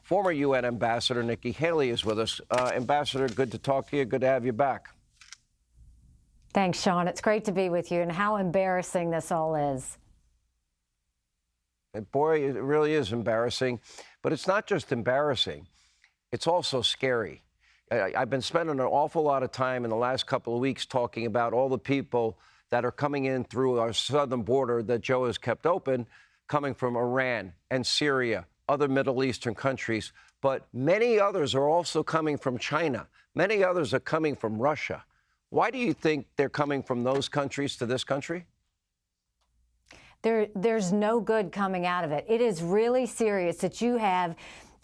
Former UN Ambassador Nikki Haley is with us. Ambassador, good to talk to you. Good to have you back. Thanks, Sean. It's great to be with you, and how embarrassing this all is. Boy, it really is embarrassing. But it's not just embarrassing. It's also scary. I've been spending an awful lot of time in the last couple of weeks talking about all the people that are coming in through our southern border that Joe has kept open, coming from Iran and Syria, other Middle Eastern countries. But many others are also coming from China. Many others are coming from Russia. Why do you think they're coming from those countries to this country? There's no good coming out of it. It is really serious that you have,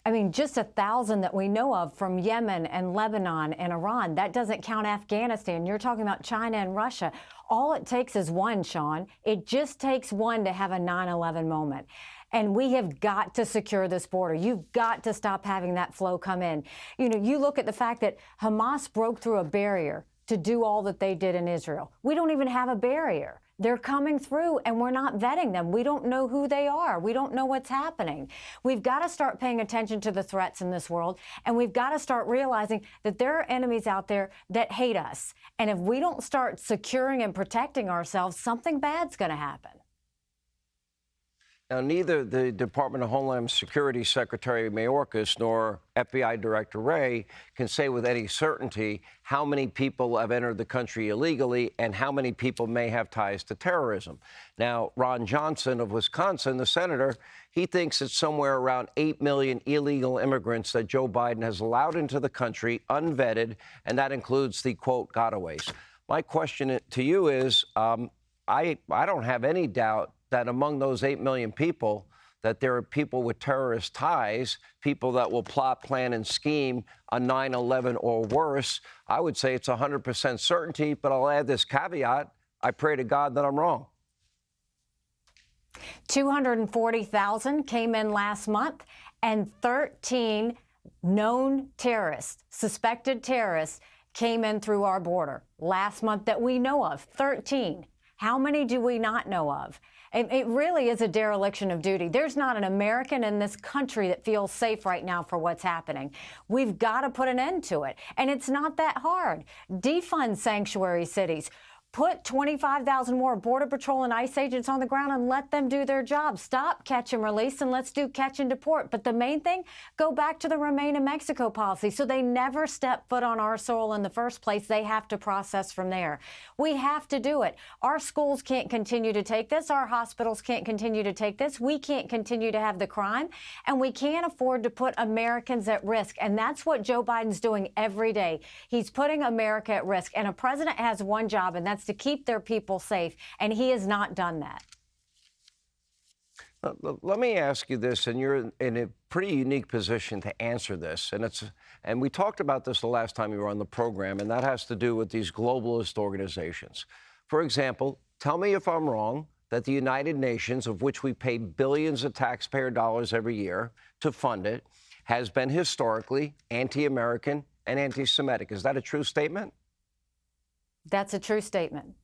I mean, just 1,000 that we know of from Yemen and Lebanon and Iran. That doesn't count Afghanistan. You're talking about China and Russia. All it takes is one, Sean. It just takes one to have a 9/11 moment. And we have got to secure this border. You've got to stop having that flow come in. You know, you look at the fact that Hamas broke through a barrier to do all that they did in Israel. We don't even have a barrier. They're coming through and we're not vetting them. We don't know who they are. We don't know what's happening. We've got to start paying attention to the threats in this world, and we've got to start realizing that there are enemies out there that hate us. And if we don't start securing and protecting ourselves, something bad's going to happen. Now, neither the Department of Homeland Security Secretary Mayorkas nor FBI Director Wray can say with any certainty how many people have entered the country illegally and how many people may have ties to terrorism. Now, Ron Johnson of Wisconsin, the senator, he thinks it's somewhere around 8 million illegal immigrants that Joe Biden has allowed into the country unvetted, and that includes the, quote, gotaways. My question to you is, I don't have any doubt that among those 8 million people, that there are people with terrorist ties, people that will plot, plan, and scheme a 9/11 or worse. I would say it's 100% certainty, but I'll add this caveat. I pray to God that I'm wrong. 240,000 came in last month, and 13 known terrorists, suspected terrorists, came in through our border last month that we know of. 13. How many do we not know of? It really is a dereliction of duty. There's not an American in this country that feels safe right now for what's happening. We've got to put an end to it. And it's not that hard. Defund sanctuary cities. Put 25,000 more Border Patrol and ICE agents on the ground and let them do their job. Stop catch and release, and let's do catch and deport. But the main thing, go back to the Remain in Mexico policy so they never step foot on our soil in the first place. They have to process from there. We have to do it. Our schools can't continue to take this. Our hospitals can't continue to take this. We can't continue to have the crime, and we can't afford to put Americans at risk. And that's what Joe Biden's doing every day. He's putting America at risk. And a president has one job, and that's to keep their people safe, and he has not done that. Let me ask you this, and you're in a pretty unique position to answer this, and we talked about this the last time you were on the program, and that has to do with these globalist organizations. For example, tell me if I'm wrong that the United Nations, of which we pay billions of taxpayer dollars every year to fund it, has been historically anti-American and anti-Semitic. Is that a true statement? That's a true statement.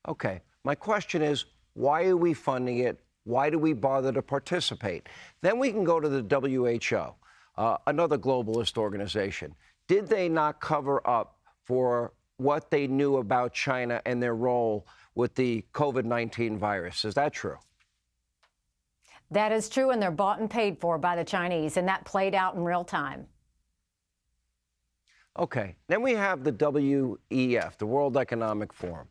Okay. My question is, why are we funding it? Why do we bother to participate? Then we can go to the WHO, another globalist organization. Did they not cover up for what they knew about China and their role with the COVID-19 virus? Is that true? That is true, and they're bought and paid for by the Chinese, and that played out in real time. Okay. Then we have the WEF, the World Economic Forum.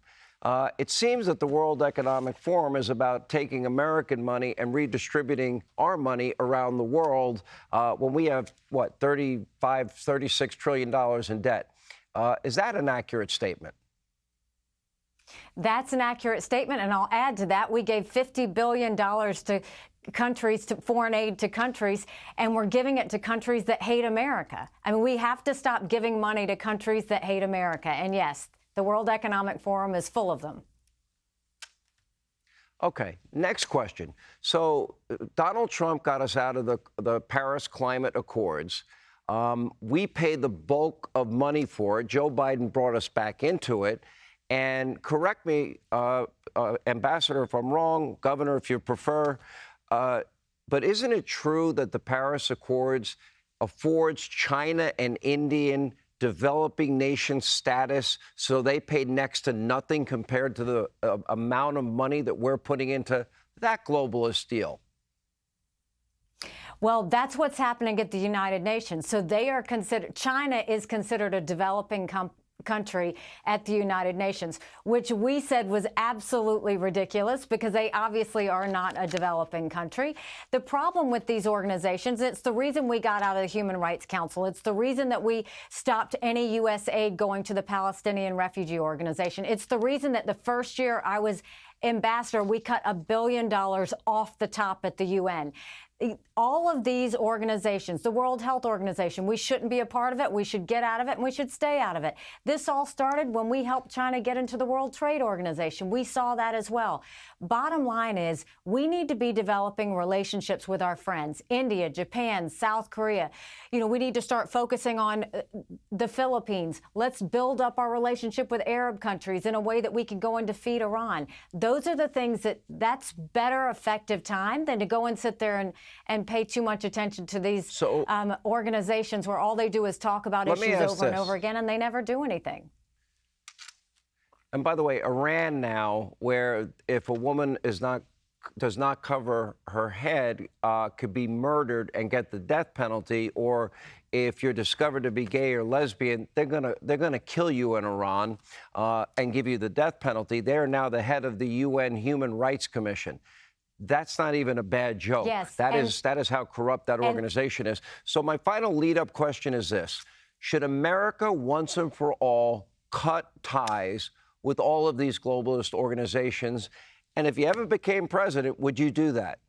It seems that the World Economic Forum is about taking American money and redistributing our money around the world when we have, what, $36 trillion in debt. Is that an accurate statement? That's an accurate statement, and I'll add to that, we gave $50 billion to countries, to foreign aid to countries, and we're giving it to countries that hate America. I mean, we have to stop giving money to countries that hate America. And yes, the World Economic Forum is full of them. Okay, next question. So Donald Trump got us out of the Paris Climate Accords. We paid the bulk of money for it. Joe Biden brought us back into it. And correct me, Ambassador, if I'm wrong, Governor, if you prefer, But isn't it true that the Paris Accords affords China and Indian developing nation status, so they pay next to nothing compared to the amount of money that we're putting into that globalist deal? Well, that's what's happening at the United Nations. So they are considered, China is considered a developing country at the United Nations, which we said was absolutely ridiculous because they obviously are not a developing country. The problem with these organizations, it's the reason we got out of the Human Rights Council. It's the reason that we stopped any U.S. aid going to the Palestinian Refugee Organization. It's the reason that the first year I was ambassador, we cut $1 billion off the top at the UN. All of these organizations, the World Health Organization, we shouldn't be a part of it. We should get out of it, and we should stay out of it. This all started when we helped China get into the World Trade Organization. We saw that as well. Bottom line is we need to be developing relationships with our friends, India, Japan, South Korea. You know, we need to start focusing on the Philippines. Let's build up our relationship with Arab countries in a way that we can go and defeat Iran. Those are the things that's better effective time than to go and sit there and pay too much attention to these organizations where all they do is talk about issues over and over again, and they never do anything. And by the way, Iran now, where if a woman does not cover her head, could be murdered and get the death penalty, or if you're discovered to be gay or lesbian, they're gonna kill you in Iran and give you the death penalty. They're now the head of the UN Human Rights Commission. That's not even a bad joke. Yes, that is how corrupt that organization is. So my final lead-up question is this: should America once and for all cut ties with all of these globalist organizations? And if you ever became president, would you do that?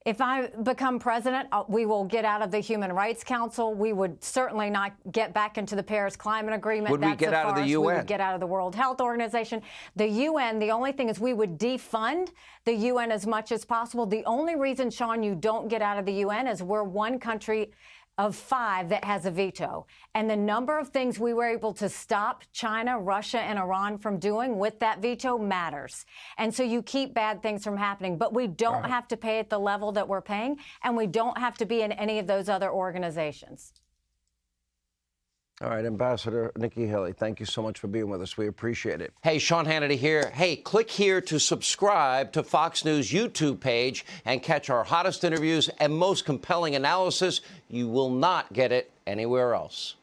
If I become president, we will get out of the Human Rights Council. We would certainly not get back into the Paris Climate Agreement. Would we get out of the UN? We would get out of the World Health Organization. The UN, the only thing is we would defund the UN as much as possible. The only reason, Sean, you don't get out of the UN is we're one country of 5 that has a veto. And the number of things we were able to stop China, Russia, and Iran from doing with that veto matters. And so you keep bad things from happening. But we don't have to pay at the level that we're paying, and we don't have to be in any of those other organizations. All right, Ambassador Nikki Haley, thank you so much for being with us. We appreciate it. Hey, Sean Hannity here. Hey, click here to subscribe to Fox News YouTube page and catch our hottest interviews and most compelling analysis. You will not get it anywhere else.